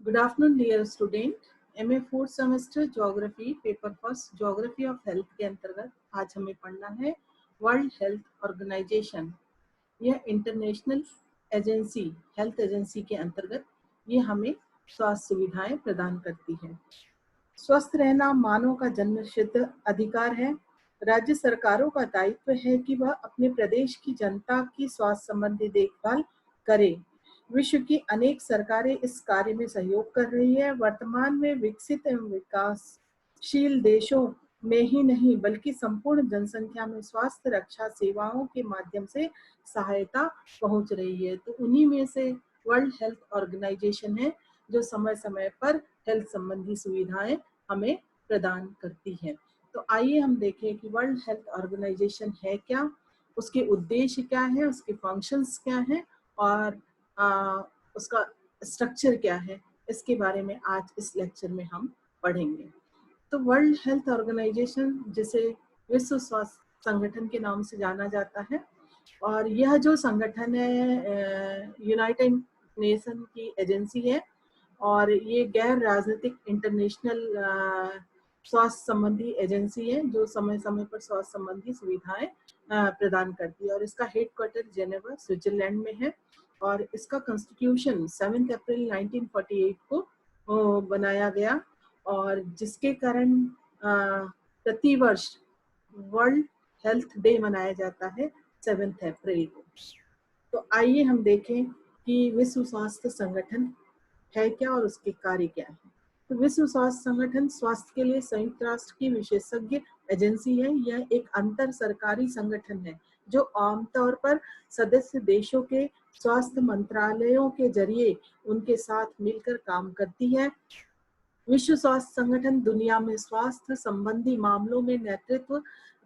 Good afternoon, dear student. MA fourth semester geography paper first geography of health के अंतर्गत आज हमें पढ़ना है वर्ल्ड हेल्थ ऑर्गेनाइजेशन। यह इंटरनेशनल एजेंसी हेल्थ एजेंसी के अंतर्गत ये हमें स्वास्थ्य सुविधाएं प्रदान करती है। स्वस्थ रहना मानव का जन्मसिद्ध अधिकार है। राज्य सरकारों का दायित्व है कि वह अपने प्रदेश की जनता की स्वास्थ्य संबंधी देखभाल करे। विश्व की अनेक सरकारें इस कार्य में सहयोग कर रही है। वर्तमान में विकसित एवं विकासशील देशों में ही नहीं बल्कि संपूर्ण जनसंख्या में स्वास्थ्य रक्षा सेवाओं के माध्यम से सहायता पहुंच रही है। तो उन्हीं में से वर्ल्ड हेल्थ ऑर्गेनाइजेशन है जो समय समय पर हेल्थ संबंधी सुविधाएं हमें प्रदान करती है। तो आइए हम देखें कि वर्ल्ड हेल्थ ऑर्गेनाइजेशन है क्या, उसके उद्देश्य क्या है, उसके फंक्शंस क्या हैं और उसका स्ट्रक्चर क्या है। इसके बारे में आज इस लेक्चर में हम पढ़ेंगे। तो वर्ल्ड हेल्थ ऑर्गेनाइजेशन जिसे विश्व स्वास्थ्य संगठन के नाम से जाना जाता है और यह जो संगठन है यूनाइटेड नेशन की एजेंसी है और ये गैर राजनीतिक इंटरनेशनल स्वास्थ्य संबंधी एजेंसी है जो समय समय पर स्वास्थ्य संबंधी सुविधाएं प्रदान करती है और इसका हेडक्वार्टर जेनेवा स्विट्जरलैंड में है और इसका कॉन्स्टिट्यूशन 7 अप्रैल 1948 को बनाया गया और जिसके कारण प्रति वर्ष वर्ल्ड हेल्थ डे मनाया जाता है 7 अप्रैल को। तो आइए हम देखें कि विश्व स्वास्थ्य संगठन है क्या और उसके कार्य क्या है। तो विश्व स्वास्थ्य संगठन स्वास्थ्य के लिए संयुक्त राष्ट्र की विशेषज्ञ एजेंसी है। यह एक अंतर सरकारी संगठन है जो आमतौर पर सदस्य देशों के स्वास्थ्य मंत्रालयों के जरिए उनके साथ मिलकर काम करती है। विश्व स्वास्थ्य संगठन दुनिया में स्वास्थ्य संबंधी मामलों में नेतृत्व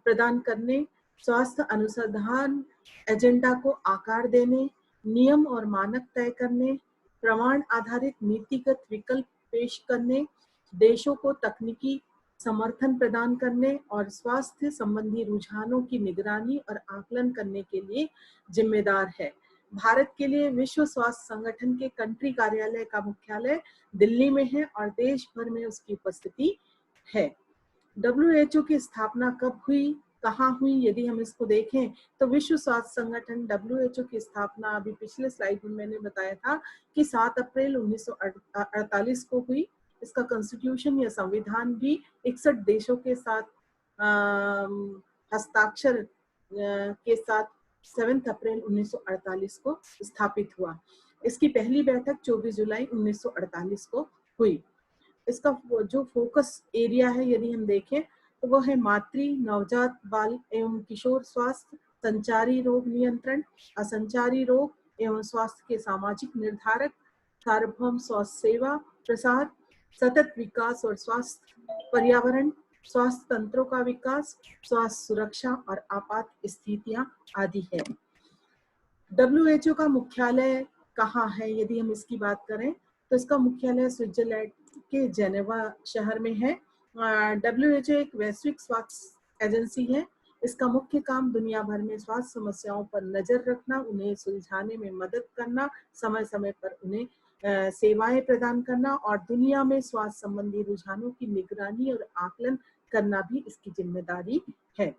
प्रदान करने, स्वास्थ्य अनुसंधान एजेंडा को आकार देने, नियम और मानक तय करने, प्रमाण आधारित नीतिगत विकल्प पेश करने, देशों को तकनीकी समर्थन प्रदान करने और स्वास्थ्य संबंधी रुझानों की निगरानी और आकलन करने के लिए जिम्मेदार है। भारत के लिए विश्व स्वास्थ्य संगठन के कंट्री कार्यालय का मुख्यालय दिल्ली में है और देश भर में उसकी उपस्थिति है। WHO की स्थापना कब हुई, कहाँ हुई, यदि हम इसको देखें तो विश्व स्वास्थ्य संगठन WHO की स्थापना अभी पिछले स्लाइड में मैंने बताया था कि 7 अप्रैल 1948 को हुई। इसका कॉन्स्टिट्यूशन या संविधान भी 61 देशों के साथ हस्ताक्षर के साथ 7 अप्रैल 1948 को स्थापित हुआ। इसकी पहली बैठक 24 जुलाई 1948 को हुई। इसका जो फोकस एरिया है यदि हम देखें तो वो है मातृ नवजात बाल एवं किशोर स्वास्थ्य, संचारी रोग नियंत्रण, असंचारी रोग एवं स्वास्थ्य के सामाजिक निर्धारक, सार्वभौम स्वास्थ्य सेवा प्रसार, सतत विकास और स्वास्थ्य, पर्यावरण, स्वास्थ्य तंत्रों का विकास, स्वास्थ्य सुरक्षा और आपात स्थितियां आदि है। WHO का मुख्यालय कहाँ है यदि हम इसकी बात करें तो इसका मुख्यालय स्विट्जरलैंड के जेनेवा शहर में है। WHO एक वैश्विक स्वास्थ्य एजेंसी है। इसका मुख्य काम दुनिया भर में स्वास्थ्य समस्याओं पर नजर रखना, उन्हें सुलझाने में मदद करना, समय समय पर उन्हें सेवाएं प्रदान करना और दुनिया में स्वास्थ्य संबंधी रुझानों की निगरानी और आकलन करना भी इसकी जिम्मेदारी है।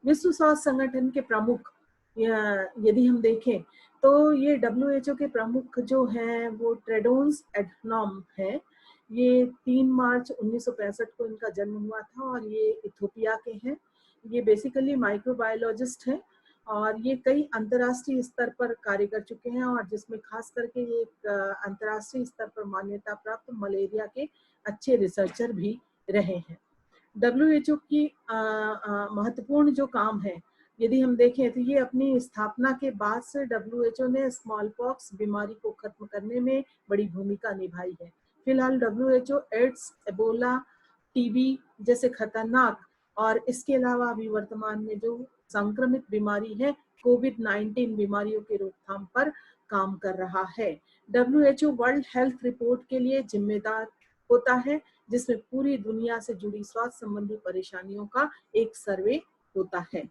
विश्व स्वास्थ्य संगठन के प्रमुख यदि हम देखें तो ये WHO के प्रमुख जो हैं वो टेड्रोस एडनॉम है। ये 3 मार्च 1965 को इनका जन्म हुआ था और ये इथियोपिया के हैं। ये बेसिकली माइक्रोबायोलॉजिस्ट हैं और ये कई अंतर्राष्ट्रीय स्तर पर कार्य कर चुके हैं और जिसमें खास करके ये एक अंतर्राष्ट्रीय स्तर पर मान्यता प्राप्त मलेरिया के अच्छे रिसर्चर भी रहे हैं। WHO की महत्वपूर्ण जो काम है यदि हम देखें तो ये अपनी स्थापना के बाद से WHO ने स्मॉल पॉक्स बीमारी को खत्म करने में बड़ी भूमिका निभाई है। फिलहाल WHO एड्स, एबोला, टीबी जैसे खतरनाक और इसके अलावा अभी वर्तमान में जो संक्रमित बीमारी है कोविड-19 बीमारियों के रोकथाम पर काम कर रहा है। WHO वर्ल्ड हेल्थ रिपोर्ट के लिए जिम्मेदार होता है जिसमें पूरी दुनिया से जुड़ी स्वास्थ्य संबंधी परेशानियों का एक सर्वे होता है।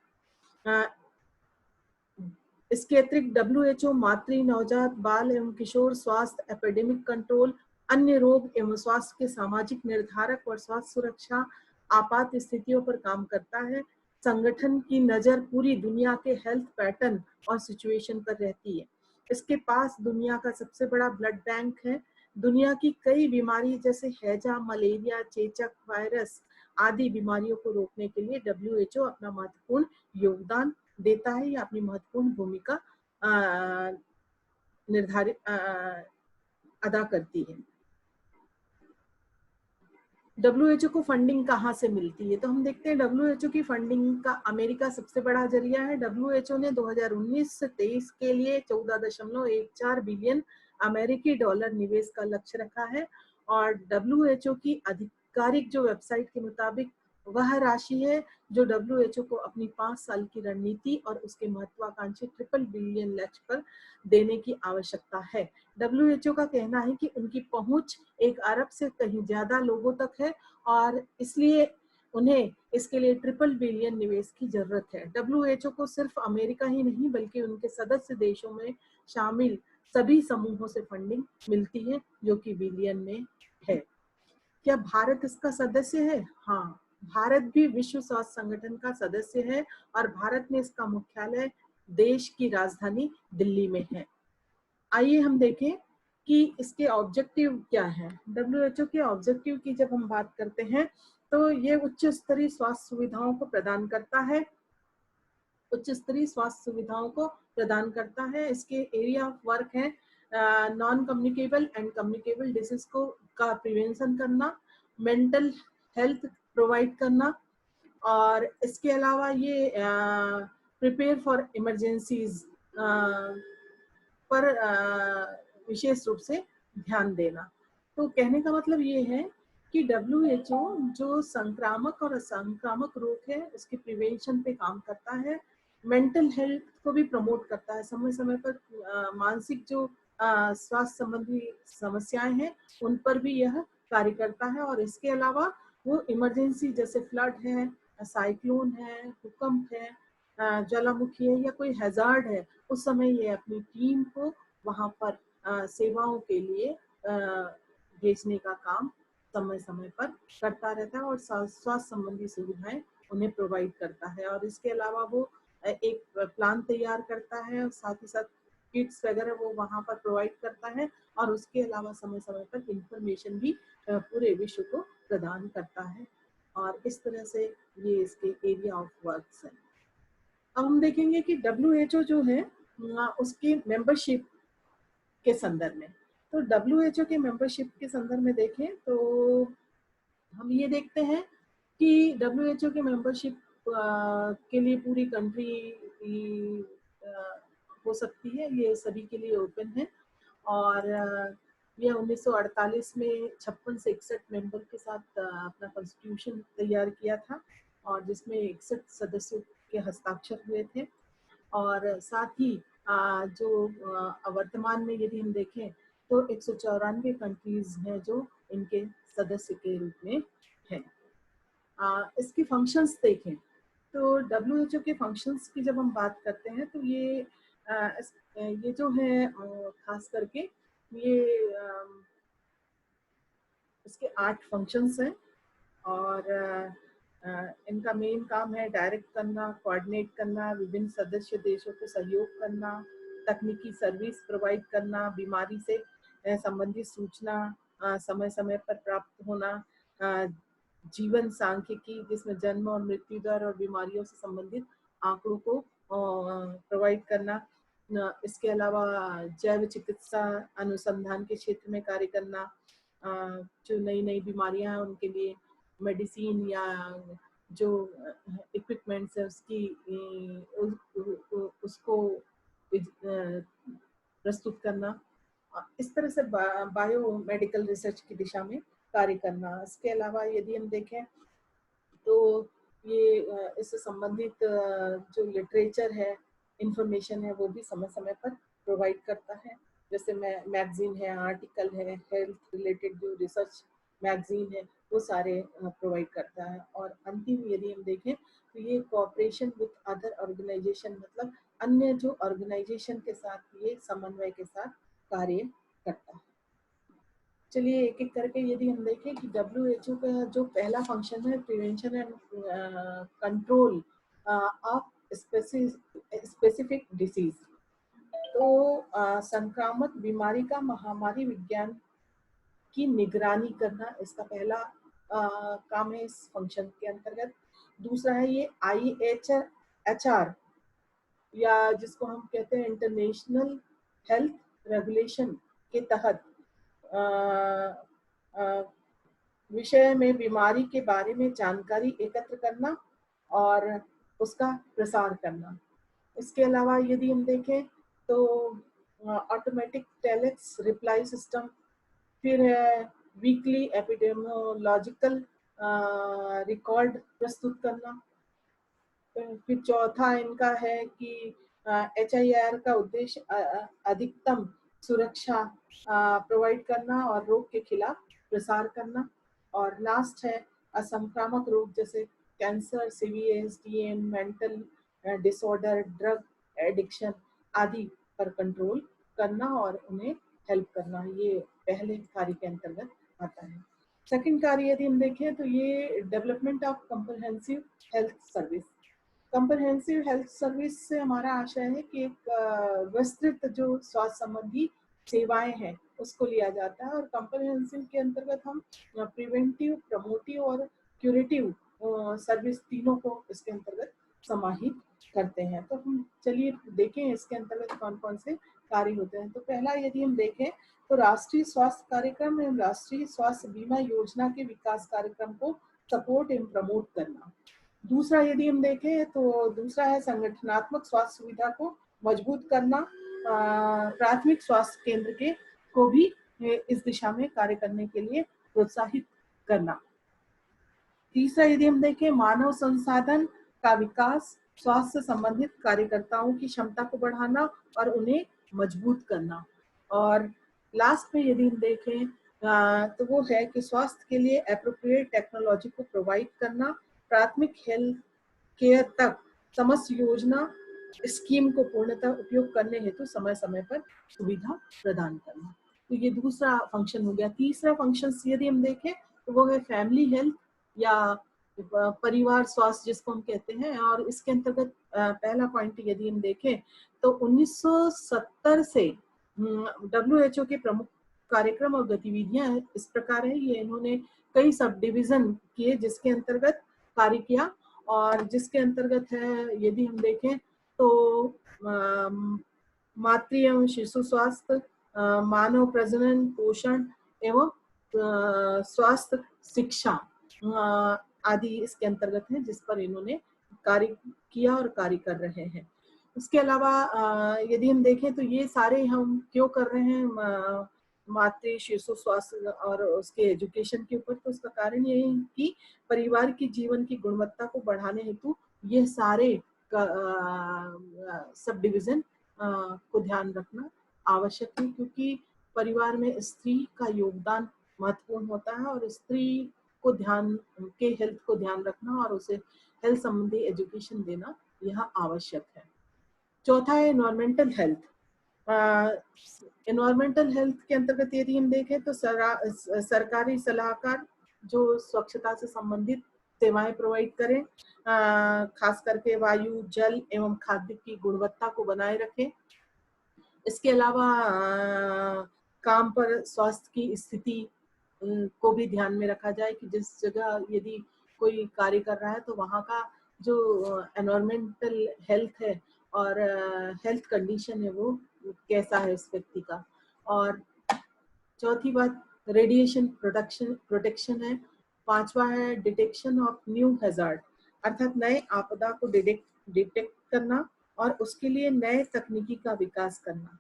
इसके अतिरिक्त WHO मातृ नवजात बाल एवं किशोर स्वास्थ्य, एपिडेमिक कंट्रोल, अन्य रोग एवं स्वास्थ्य के सामाजिक निर्धारक और स्वास्थ्य सुरक्षा आपात स्थितियों पर काम करता है। संगठन की नजर पूरी दुनिया के हेल्थ पैटर्न और सिचुएशन पर रहती है। इसके पास दुनिया का सबसे बड़ा ब्लड बैंक है। दुनिया की कई बीमारी जैसे हैजा, मलेरिया, चेचक, वायरस आदि बीमारियों को रोकने के लिए WHO अपना महत्वपूर्ण योगदान देता है या अपनी महत्वपूर्ण भूमिका निर्धारित अदा करती है। WHO को फंडिंग कहाँ से मिलती है? तो हम देखते हैं WHO की फंडिंग का अमेरिका सबसे बड़ा जरिया है। WHO ने 2019 से 23 के लिए 14.14 बिलियन अमेरिकी डॉलर निवेश का लक्ष्य रखा है और WHO की आधिकारिक जो वेबसाइट के मुताबिक वह राशि है जो WHO को अपनी 5 साल की रणनीति और उसके महत्वाकांक्षी ट्रिपल बिलियन लक्ष्य पर देने की आवश्यकता है। WHO का कहना है कि उनकी पहुंच 1 अरब से कहीं ज्यादा लोगों तक है और इसलिए उन्हें इसके लिए ट्रिपल बिलियन निवेश की जरूरत है। WHO को सिर्फ अमेरिका ही नहीं बल्कि उनके सदस्य देशों में शामिल सभी समूहों से फंडिंग मिलती है जो कि बिलियन में है। क्या भारत इसका सदस्य है? हाँ, भारत भी विश्व स्वास्थ्य संगठन का सदस्य है और भारत में इसका मुख्यालय देश की राजधानी दिल्ली में है। आइए हम देखें कि इसके ऑब्जेक्टिव क्या है। WHO के ऑब्जेक्टिव की जब हम बात करते हैं तो ये उच्च स्तरीय स्वास्थ्य सुविधाओं को प्रदान करता है। उच्च स्तरीय स्वास्थ्य सुविधाओं को प्रदान करता है। इसके एरिया ऑफ वर्क है non communicable and communicable disease को का प्रिवेंशन करना, मेंटल हेल्थ प्रोवाइड करना और इसके अलावा ये प्रिपेयर फॉर इमरजेंसीज पर विशेष रूप से ध्यान देना। तो कहने का मतलब ये है कि WHO जो संक्रामक और असंक्रामक रोग है उसके प्रिवेंशन पे काम करता है। मेंटल हेल्थ को भी प्रमोट करता है। समय समय पर मानसिक जो स्वास्थ्य संबंधी समस्याएं हैं उन पर भी यह कार्य करता है और इसके अलावा वो इमरजेंसी जैसे फ्लड है, साइक्लोन है, भूकंप है, ज्वालामुखी है या कोई हैजार्ड है, उस समय ये अपनी टीम को वहां पर सेवाओं के लिए भेजने का काम समय समय पर करता रहता है और स्वास्थ्य संबंधी सुविधाएं उन्हें प्रोवाइड करता है। और इसके अलावा वो एक प्लान तैयार करता है और साथ ही साथ किट्स वगैरह वो वहां पर प्रोवाइड करता है और उसके अलावा समय समय पर इंफॉर्मेशन भी पूरे विश्व को प्रदान करता है और इस तरह से ये इसके एरिया ऑफ वर्क्स है। अब हम देखेंगे कि WHO जो है उसकी मेंबरशिप के संदर्भ में, तो WHO के मेंबरशिप के संदर्भ में देखें तो हम ये देखते हैं कि WHO के मेंबरशिप के लिए पूरी कंट्री हो सकती है, ये सभी के लिए ओपन है और यह 1948 में 56 से 61 मेंबर के साथ अपना कॉन्स्टिट्यूशन तैयार किया था और जिसमें 61 सदस्यों के हस्ताक्षर हुए थे और साथ ही जो वर्तमान में यदि हम देखें तो 194 कंट्रीज हैं जो इनके सदस्य के रूप में हैं। इसके फंक्शंस देखें तो WHO के फंक्शंस की जब हम बात करते हैं तो ये जो है खास करके ये इसके 8 फंक्शंस हैं और इनका मेन काम है डायरेक्ट करना, कोऑर्डिनेट करना, विभिन्न सदस्य देशों को सहयोग करना, तकनीकी सर्विस प्रोवाइड करना, बीमारी से संबंधित सूचना समय समय पर प्राप्त होना, जीवन सांख्यिकी जिसमें जन्म और मृत्यु दर और बीमारियों से संबंधित आंकड़ों को प्रोवाइड करना, इसके अलावा जैव चिकित्सा अनुसंधान के क्षेत्र में कार्य करना, जो नई नई बीमारियां हैं उनके लिए मेडिसिन या जो इक्विपमेंट्स है उसको प्रस्तुत करना, इस तरह से बायो मेडिकल रिसर्च की दिशा में कार्य करना। इसके अलावा यदि हम देखें तो ये इससे संबंधित जो लिटरेचर है, इंफॉर्मेशन है, वो भी समय समय पर प्रोवाइड करता है। जैसे मैगजीन है, आर्टिकल है, हेल्थ रिलेटेड जो रिसर्च मैगजीन है वो सारे प्रोवाइड करता है। और अंतिम यदि हम देखें तो ये कोऑपरेशन विद अदर ऑर्गेनाइजेशन, मतलब अन्य जो ऑर्गेनाइजेशन के साथ ये समन्वय के साथ कार्य करता है। चलिए एक एक करके यदि हम देखें कि WHO का जो पहला फंक्शन है prevention and control of specific disease, तो संक्रामक बीमारी का महामारी विज्ञान की निगरानी करना इसका पहला काम है इस फंक्शन के अंतर्गत। दूसरा है ये IHR या जिसको हम कहते हैं इंटरनेशनल हेल्थ रेगुलेशन के तहत विषय में बीमारी के बारे में जानकारी एकत्र करना और उसका प्रसार करना। इसके अलावा यदि हम देखें तो ऑटोमेटिक टेलेक्स रिप्लाई सिस्टम, फिर है वीकली एपिडेमियोलॉजिकल रिकॉर्ड प्रस्तुत करना। फिर चौथा इनका है कि HIR का उद्देश्य अधिकतम सुरक्षा प्रोवाइड करना और रोग के खिलाफ प्रसार करना। और लास्ट है असंक्रामक रोग जैसे cancer, CVS, DM, mental disorder, drug addiction आदि पर कंट्रोल करना और उन्हें हेल्प करना। ये पहले कार्य के अंतर्गत आता है। सेकंड कार्य यदि हम देखें तो ये development of comprehensive health service. Comprehensive health service से हमारा आशय है कि एक विस्तृत जो स्वास्थ्य संबंधी सेवाएं हैं उसको लिया जाता है, और कम्प्रहेंसिव के अंतर्गत हम प्रिवेंटिव, प्रमोटिव और क्यूरेटिव सर्विस तीनों को इसके अंतर्गत समाहित करते हैं। तो हम चलिए देखें इसके अंतर्गत कौन कौन से कार्य होते हैं। तो पहला यदि हम देखें तो राष्ट्रीय स्वास्थ्य कार्यक्रम एवं राष्ट्रीय स्वास्थ्य बीमा योजना के विकास कार्यक्रम को सपोर्ट एवं प्रमोट करना। दूसरा यदि हम देखें तो दूसरा है संगठनात्मक स्वास्थ्य सुविधा को मजबूत करना, प्राथमिक स्वास्थ्य केंद्र के को भी इस दिशा में कार्य करने के लिए प्रोत्साहित करना। तीसरा यदि हम देखें मानव संसाधन का विकास, स्वास्थ्य संबंधित कार्यकर्ताओं की क्षमता को बढ़ाना और उन्हें मजबूत करना। और लास्ट में यदि हम देखें तो वो है कि स्वास्थ्य के लिए एप्रोप्रिएट टेक्नोलॉजी को प्रोवाइड करना, प्राथमिक हेल्थ केयर तक समस्त योजना स्कीम को पूर्णतः उपयोग करने हेतु समय समय पर सुविधा प्रदान करना। तो ये दूसरा फंक्शन हो गया। तीसरा फंक्शन यदि हम देखें तो वो है फैमिली हेल्थ या परिवार स्वास्थ्य जिसको हम कहते हैं। और इसके अंतर्गत पहला पॉइंट यदि हम देखें तो 1970 से WHO के प्रमुख कार्यक्रम और गतिविधियां इस प्रकार है। ये इन्होंने कई सब डिवीजन किए जिसके अंतर्गत कार्य किया, और जिसके अंतर्गत है यदि हम देखें तो मातृ एवं शिशु स्वास्थ्य, मानव प्रजनन पोषण एवं स्वास्थ्य शिक्षा आदि इसके अंतर्गत है जिस पर इन्होंने कार्य किया और कार्य कर रहे हैं। इसके अलावा यदि हम देखें तो ये सारे हम क्यों कर रहे हैं मातृ शिशु स्वास्थ्य और उसके एजुकेशन के ऊपर, तो उसका कारण यही है कि परिवार की जीवन की गुणवत्ता को बढ़ाने हेतु ये सारे सब डिवीजन को ध्यान रखना आवश्यक है, क्योंकि परिवार में स्त्री का योगदान महत्वपूर्ण होता है और स्त्री को हेल्थ को ध्यान रखना और उसे हेल्थ संबंधी एजुकेशन देना यह आवश्यक है। चौथा है एनवायरमेंटल हेल्थ। एनवायरमेंटल हेल्थ के अंतर्गत यदि हम देखें तो सरकारी सलाहकार जो स्वच्छता से संबंधित सेवाएं प्रोवाइड करें, खास करके वायु, जल एवं खाद्य की गुणवत्ता को बनाए रखें। इसके अलावा काम पर स्वास्थ्य की स्थिति को भी ध्यान में रखा जाए कि जिस जगह यदि कोई कार्य कर रहा है तो वहाँ का जो एनवायरमेंटल हेल्थ है और हेल्थ कंडीशन है वो कैसा है उस व्यक्ति का। और चौथी बात रेडिएशन प्रोटेक्शन है। पांचवा है डिटेक्शन ऑफ न्यू हैजार्ड, अर्थात नए आपदा को डिटेक्ट करना और उसके लिए नए तकनीकी का विकास करना।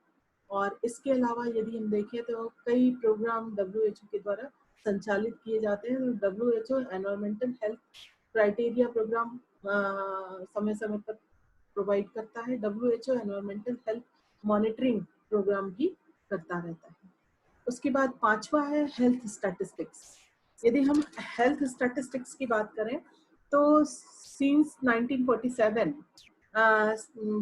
और इसके अलावा यदि हम देखें तो कई प्रोग्राम WHO के द्वारा संचालित किए जाते हैं। WHO environmental health criteria programme समय समय पर प्रोवाइड करता है। WHO environmental health monitoring programme भी करता रहता है। उसके बाद पांचवा है हेल्थ स्टैटिस्टिक्स। यदि हम हेल्थ स्टैटिस्टिक्स की बात करें तो सिंस 1947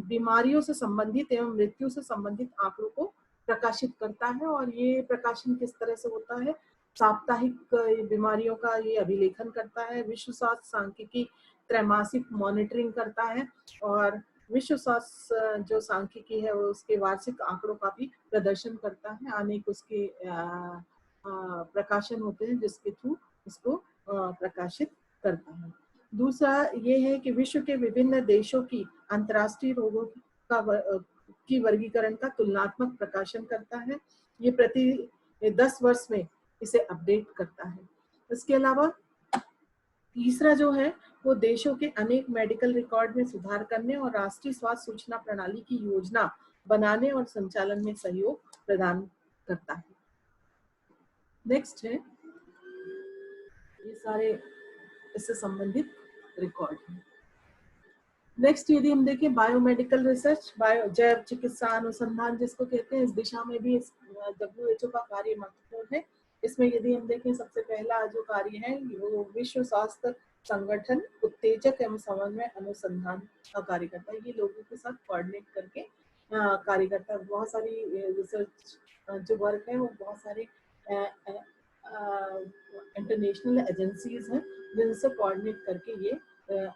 बीमारियों से संबंधित एवं मृत्यु से संबंधित आंकड़ों को प्रकाशित करता है। और ये प्रकाशन किस तरह से होता है? साप्ताहिक बीमारियों का ये अभिलेखन करता है, विश्व स्वास्थ्य सांख्यिकी त्रैमासिक मॉनिटरिंग करता है, और विश्व स्वास्थ्य जो सांख्यिकी है वो उसके वार्षिक आंकड़ों का भी प्रदर्शन करता है। अनेक उसके प्रकाशन होते हैं जिसके थ्रू इसको प्रकाशित करता है। दूसरा ये है कि विश्व के विभिन्न देशों की अंतर्राष्ट्रीय रोगों की वर्गीकरण का तुलनात्मक प्रकाशन करता है। ये प्रति 10 वर्ष में इसे अपडेट करता है। इसके अलावा तीसरा जो है वो देशों के अनेक मेडिकल रिकॉर्ड में सुधार करने और राष्ट्रीय स्वास्थ्य सूचना प्रणाली की योजना बनाने और संचालन में सहयोग प्रदान करता है। नेक्स्ट है, ये सारे इससे संबंधित रिकॉर्ड हैं। नेक्स्ट यदि हम देखें बायोमेडिकल रिसर्च, बायो जैव चिकित्सा अनुसंधान जिसको कहते हैं, इस दिशा में भी WHO का कार्य महत्वपूर्ण है। इसमें यदि हम देखें सबसे पहला जो कार्य है वो विश्व स्वास्थ्य संगठन उत्तेजक एवं समन्वय अनुसंधान का कार्य करता है। ये लोगों के साथ कोऑर्डिनेट करके कार्य करता है। बहुत सारी रिसर्च जो वर्क है वो बहुत सारे इंटरनेशनल एजेंसीज हैं जिनसे कोऑर्डिनेट करके ये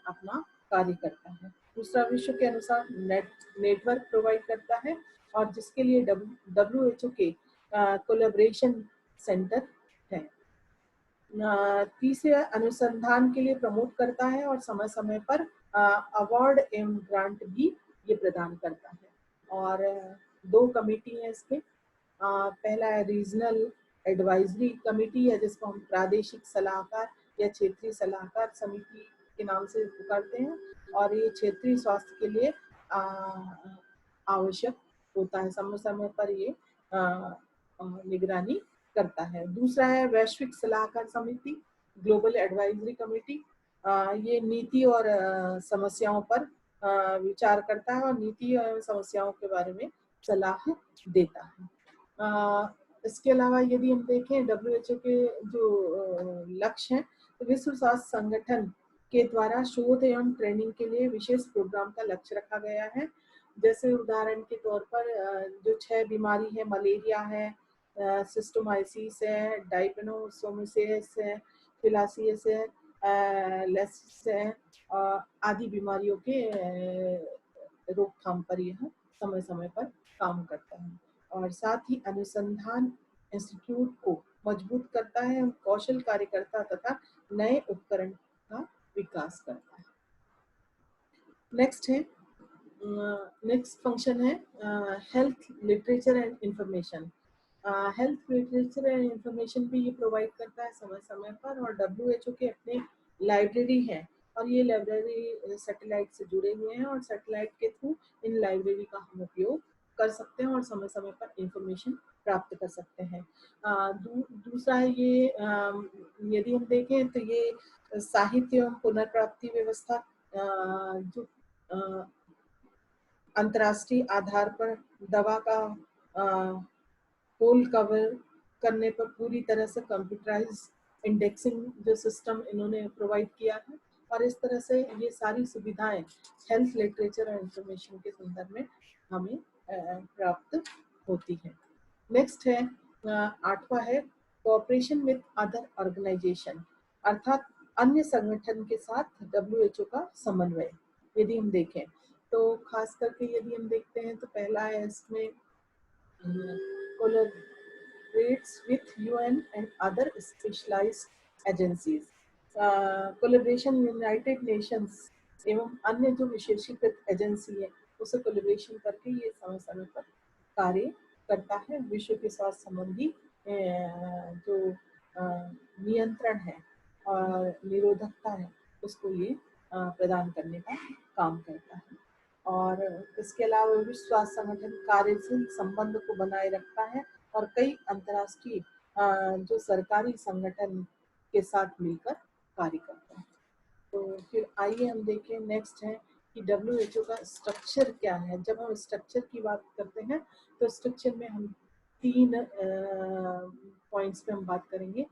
अपना कार्य करता है। दूसरा विश्व के अनुसार नेटवर्क प्रोवाइड करता है और जिसके लिए WHO के कोलैबोरेशन सेंटर है। तीसरे अनुसंधान के लिए प्रमोट करता है और समय समय पर अवार्ड एवं ग्रांट भी ये प्रदान करता है। और दो कमेटी है इसके, पहला है रीजनल एडवाइजरी कमेटी है जिसको हम प्रादेशिक सलाहकार या क्षेत्रीय सलाहकार समिति के नाम से पुकारते हैं, और ये क्षेत्रीय स्वास्थ्य के लिए आवश्यक होता है, समय समय पर ये निगरानी करता है। दूसरा है वैश्विक सलाहकार समिति, ग्लोबल एडवाइजरी कमेटी, ये नीति और समस्याओं पर विचार करता है और नीति और समस्याओं के बारे में सलाह देता है। इसके अलावा यदि हम देखें WHO के जो लक्ष्य हैं, तो विश्व स्वास्थ्य संगठन के द्वारा शोध एवं ट्रेनिंग के लिए विशेष प्रोग्राम का लक्ष्य रखा गया है। जैसे उदाहरण के तौर पर जो 6 बीमारी है, मलेरिया है, सिस्टोमाइसिस है, डायपेनोसोमियासिस है, फिलासियस है, लेसिस है, आदि बीमारियों के रोकथाम पर यह समय समय पर काम करता है। और साथ ही अनुसंधान इंस्टीट्यूट को मजबूत करता है, कौशल कार्यकर्ता तथा नए उपकरण का विकास करता है। नेक्स्ट है, नेक्स्ट फंक्शन है health literature and information. Health literature and information भी ये प्रोवाइड करता है समय समय पर। और WHO के अपने लाइब्रेरी है और ये लाइब्रेरी सैटेलाइट से जुड़े हुए हैं और सैटेलाइट के थ्रू इन लाइब्रेरी का हम उपयोग कर सकते हैं और समय समय पर इंफॉर्मेशन प्राप्त कर सकते हैं। दूसरा है ये यदि हम देखें तो ये साहित्य एवं पुनर्प्राप्ति व्यवस्था जो अंतर्राष्ट्रीय आधार पर दवा का होल कवर करने पर पूरी तरह से कंप्यूटराइज इंडेक्सिंग जो सिस्टम इन्होंने प्रोवाइड किया है, और इस तरह से ये सारी सुविधाएं हेल्थ लिटरेचर और इंफॉर्मेशन के संदर्भ में हमें प्राप्त होती है। नेक्स्ट है 8वां है कोऑपरेशन विद अदर ऑर्गेनाइजेशन, अर्थात अन्य संगठन के साथ WHO का समन्वय। यदि हम देखें तो खास करके यदि हम देखते हैं तो पहला है इसमें collaborates with UN and other specialized agencies. Collaboration United Nations एवं अन्य जो विशेषीकृत एजेंसी है उसे कोलैबोरेशन करके ये समय समय पर कार्य करता है। विश्व के स्वास्थ्य संबंधी जो नियंत्रण है और निरोधकता है उसको ये प्रदान करने का काम करता है। और इसके अलावा विश्व स्वास्थ्य संगठन कार्यशील संबंध को बनाए रखता है और कई अंतर्राष्ट्रीय जो सरकारी संगठन के साथ मिलकर कार्य करता है। तो फिर आइए हम देखें नेक्स्ट है कि WHO का स्ट्रक्चर क्या है। जब हम स्ट्रक्चर की बात करते हैं तो स्ट्रक्चर में हम 3 पॉइंट्स पे हम बात करेंगे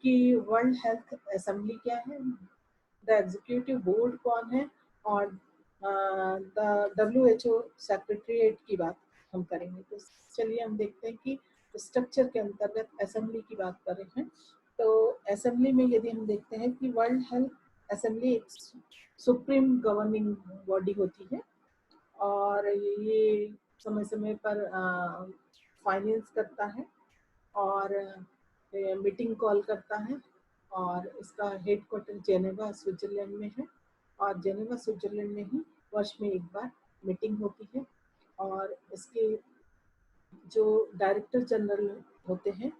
कि वर्ल्ड हेल्थ असेंबली क्या है, द एग्जीक्यूटिव बोर्ड कौन है, और द WHO सेक्रेटरीट की बात हम करेंगे। तो चलिए हम देखते हैं कि स्ट्रक्चर के अंतर्गत असेंबली की बात कर रहे हैं। तो असेंबली में यदि हम देखते हैं कि वर्ल्ड हेल्थ असेंबली एक सुप्रीम गवर्निंग बॉडी होती है और ये समय समय पर फाइनेंस करता है और मीटिंग कॉल करता है और इसका हेडक्वार्टर जेनेवा स्विट्जरलैंड में है और जेनेवा स्विट्जरलैंड में ही वर्ष में एक बार मीटिंग होती है और इसके जो डायरेक्टर जनरल होते हैं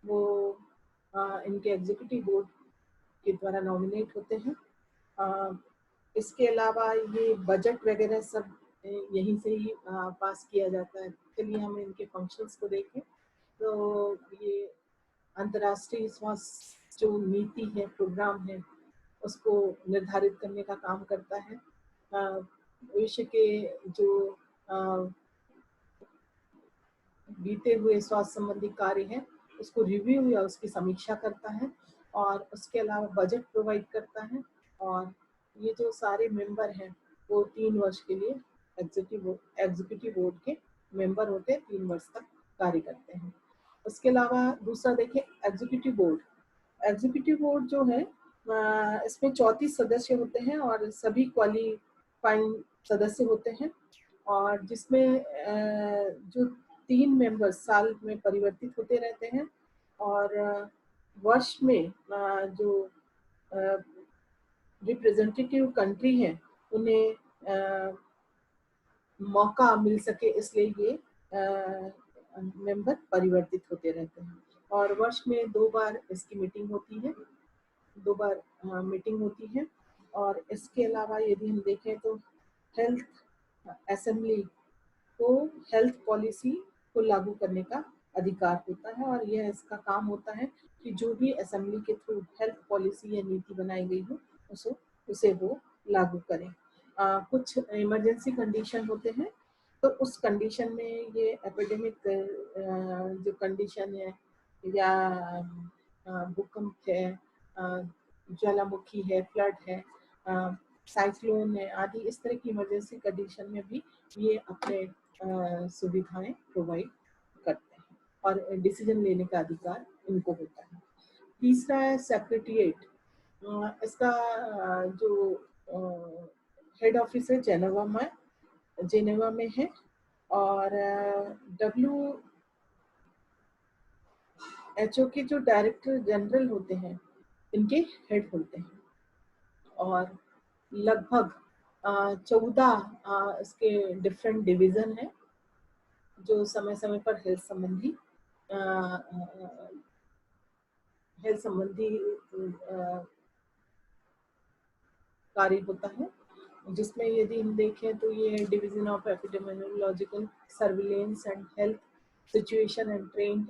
वो इनके एग्जीक्यूटिव बोर्ड के द्वारा नॉमिनेट होते हैं। इसके अलावा ये बजट वगैरह सब यहीं से ही पास किया जाता है। चलिए हम इनके फंक्शंस को देखें। तो ये अंतर्राष्ट्रीय स्वास्थ्य जो नीति है, प्रोग्राम है, उसको निर्धारित करने का काम करता है। भविष्य के जो बीते हुए स्वास्थ्य संबंधी कार्य है उसको रिव्यू या उसकी समीक्षा करता है और उसके अलावा बजट प्रोवाइड करता है। और ये जो सारे मेंबर हैं वो 3 वर्ष के लिए एग्जीक्यूटिव बोर्ड के मेंबर होते हैं, 3 वर्ष तक कार्य करते हैं। उसके अलावा दूसरा देखें एग्जीक्यूटिव बोर्ड। एग्जीक्यूटिव बोर्ड जो है इसमें 34 सदस्य होते हैं और सभी क्वालिफाइंग सदस्य होते हैं और जिसमें जो 3 मेंबर्स साल में परिवर्तित होते रहते हैं और वर्ष में जो रिप्रेजेंटेटिव कंट्री है उन्हें मौका मिल सके इसलिए ये मेंबर परिवर्तित होते रहते हैं और वर्ष में 2 बार इसकी मीटिंग होती है, 2 बार मीटिंग होती है। और इसके अलावा यदि हम देखें तो हेल्थ असेंबली को हेल्थ पॉलिसी को लागू करने का अधिकार होता है और यह इसका काम होता है कि जो भी असेंबली के थ्रू हेल्थ पॉलिसी या नीति बनाई गई हो उसे वो लागू करें। कुछ इमरजेंसी कंडीशन होते हैं तो उस कंडीशन में ये एपिडेमिक जो कंडीशन है या भूकंप है, ज्वालामुखी है, फ्लड है, साइक्लोन है आदि, इस तरह की इमरजेंसी कंडीशन में भी ये अपने सुविधाएं प्रोवाइड करते हैं और डिसीजन लेने का अधिकार इनको होता है। तीसरा है सेक्रेटरिएट। इसका जो हेड ऑफिस है जेनेवा में है और WHO के जो डायरेक्टर जनरल होते हैं इनके हेड होते हैं और लगभग 14 इसके डिफरेंट डिवीजन है जो समय समय पर हेल्थ संबंधी कार्य होता है, जिसमें यदि हम देखें तो ये division of epidemiological surveillance and health situation and trend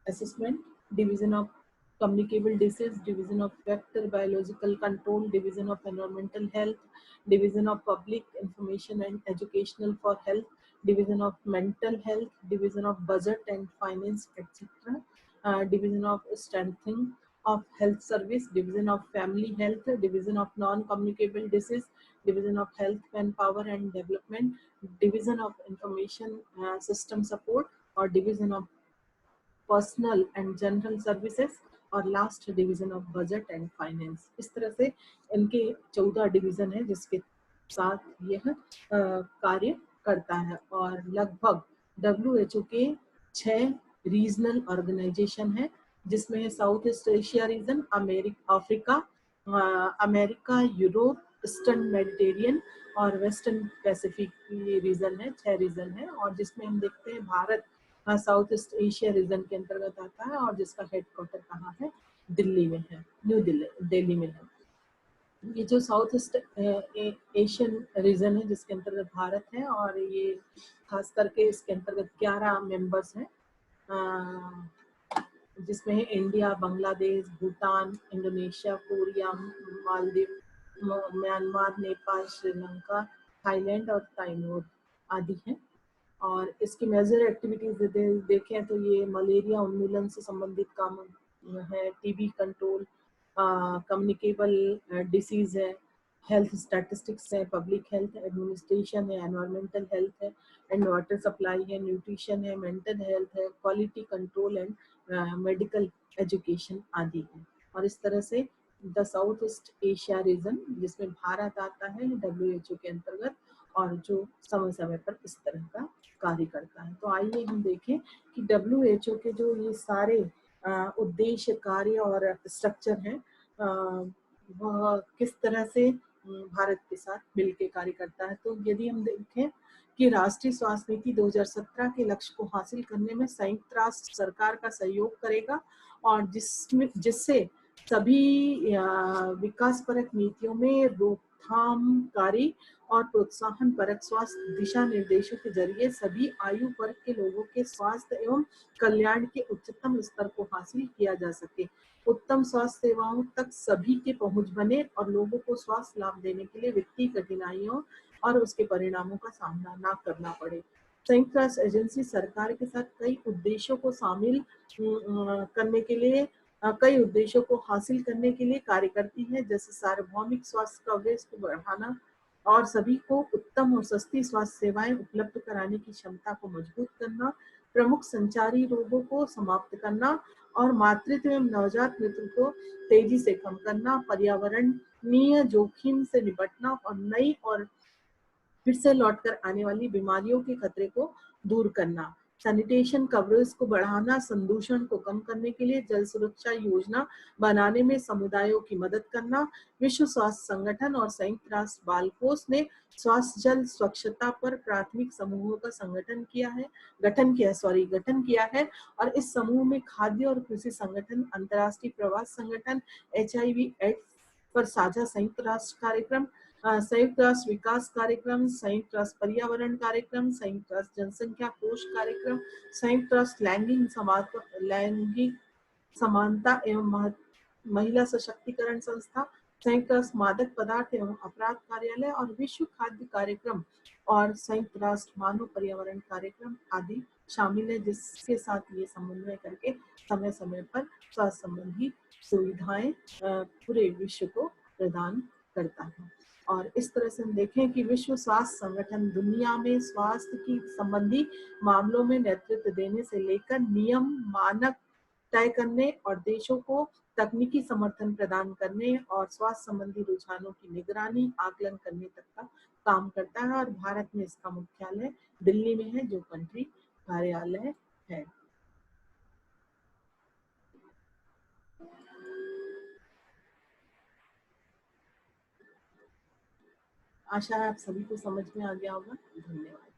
assessment, division of communicable disease, division of vector biological control, division of environmental health, division of public information and educational for health, division of mental health, division of budget and finance, etc., division of strengthening of health service, division of family health, division of non-communicable disease, division of health manpower and development, division of information system support, or division of personal and general services और last division of budget and finance. इस तरह से इनके 14 division है जिसके साथ यह कार्य करता है और लगभग WHO के 6 रीजनल ऑर्गेनाइजेशन है जिसमें south east Asia region, America, Europe, eastern Mediterranean और वेस्टर्न पैसिफिक रीजन है। 6 रीजन है और जिसमें हम देखते हैं Bharat south east Asia region के अंतर्गत आता है और जिसका हेडक्वार्टर कहाँ है, दिल्ली में है, न्यू दिल्ली में है। ये जो साउथ ईस्ट एशियन रीजन है जिसके अंतर्गत भारत है और ये खास करके इसके अंतर्गत 11 मेंबर्स हैं जिसमें है India, Bangladesh, Bhutan, Indonesia, Korea, Maldives, Myanmar, Nepal, Sri Lanka, Thailand और ताइमूर आदि हैं। और इसकी मेजर एक्टिविटीज देखें तो ये मलेरिया उन्मूलन से संबंधित काम है, टीबी कंट्रोल, कम्युनिकेबल डिसीज है, हेल्थ स्टैटिस्टिक्स है, पब्लिक हेल्थ एडमिनिस्ट्रेशन है, एनवायरमेंटल हेल्थ है, एंड वाटर सप्लाई है, न्यूट्रिशन है, मेंटल हेल्थ है, quality control and medical education आदि है। और इस तरह से the south east Asia region, जिसमें भारत आता है WHO के अंतर्गत, और जो समय समय पर इस तरह का कार्य करता है। तो आइए हम देखें कि WHO के जो ये सारे उद्देश्य, कार्य और स्ट्रक्चर हैं, वह किस तरह से भारत के साथ मिलकर कार्य करता है। तो यदि हम देखें कि राष्ट्रीय स्वास्थ्य नीति 2017 के लक्ष्य को हासिल करने में संयुक्त राष्ट्र सरकार का सहयोग करेगा, और जिससे सभी विकास परक नीतियों में रोकथामकारी और प्रोत्साहन परक स्वास्थ्य दिशा निर्देशों के जरिए सभी आयु वर्ग के लोगों के स्वास्थ्य एवं कल्याण के उच्चतम स्तर को हासिल किया जा सके। उत्तम स्वास्थ्य सेवाओं तक सभी के पहुंच बने और लोगों को स्वास्थ्य लाभ देने के लिए वित्तीय कठिनाइयों और उसके परिणामों का सामना ना करना पड़े। संयुक्त राष्ट्र एजेंसी सरकार के साथ कई उद्देश्यों को शामिल करने के लिए, कई उद्देश्यों को हासिल करने के लिए कार्य करती है, जैसे सार्वभौमिक स्वास्थ्य कवरेज को बढ़ाना और सभी को उत्तम और सस्ती स्वास्थ्य सेवाएं उपलब्ध कराने की क्षमता को मजबूत करना, प्रमुख संचारी रोगों को समाप्त करना और मातृत्व एवं नवजात मृत्यु को तेजी से कम करना, पर्यावरणीय जोखिम से निपटना और नई और फिर से लौटकर आने वाली बीमारियों के खतरे को दूर करना, सैनिटेशन कवरेज को बढ़ाना, संदूषण को कम करने के लिए जल सुरक्षा योजना बनाने में समुदायों की मदद करना। विश्व स्वास्थ्य संगठन और संयुक्त राष्ट्र बाल कोष ने स्वास्थ्य जल स्वच्छता पर प्राथमिक समूहों का गठन किया है, और इस समूह में खाद्य और कृषि संगठन, अंतर्राष्ट्रीय प्रवास संगठन, HIV एड्स पर साझा संयुक्त राष्ट्र कार्यक्रम, संयुक्त राष्ट्र विकास कार्यक्रम, संयुक्त राष्ट्र पर्यावरण कार्यक्रम, संयुक्त राष्ट्र जनसंख्या कोष कार्यक्रम, संयुक्त राष्ट्र लैंगिक समानता एवं महिला सशक्तिकरण संस्था, संयुक्त राष्ट्र मादक पदार्थ एवं अपराध कार्यालय और विश्व खाद्य कार्यक्रम और संयुक्त राष्ट्र मानव पर्यावरण कार्यक्रम आदि शामिल है, जिसके साथ ये समन्वय करके समय समय पर स्वास्थ्य संबंधी सुविधाएं पूरे विश्व को प्रदान करता है। और इस तरह से हम देखें कि विश्व स्वास्थ्य संगठन दुनिया में स्वास्थ्य की संबंधी मामलों में नेतृत्व देने से लेकर नियम, मानक तय करने और देशों को तकनीकी समर्थन प्रदान करने और स्वास्थ्य संबंधी रुझानों की निगरानी, आकलन करने तक का काम करता है। और भारत में इसका मुख्यालय दिल्ली में है, जो कंट्री कार्यालय है। आशा है आप सभी को समझ में आ गया होगा। धन्यवाद।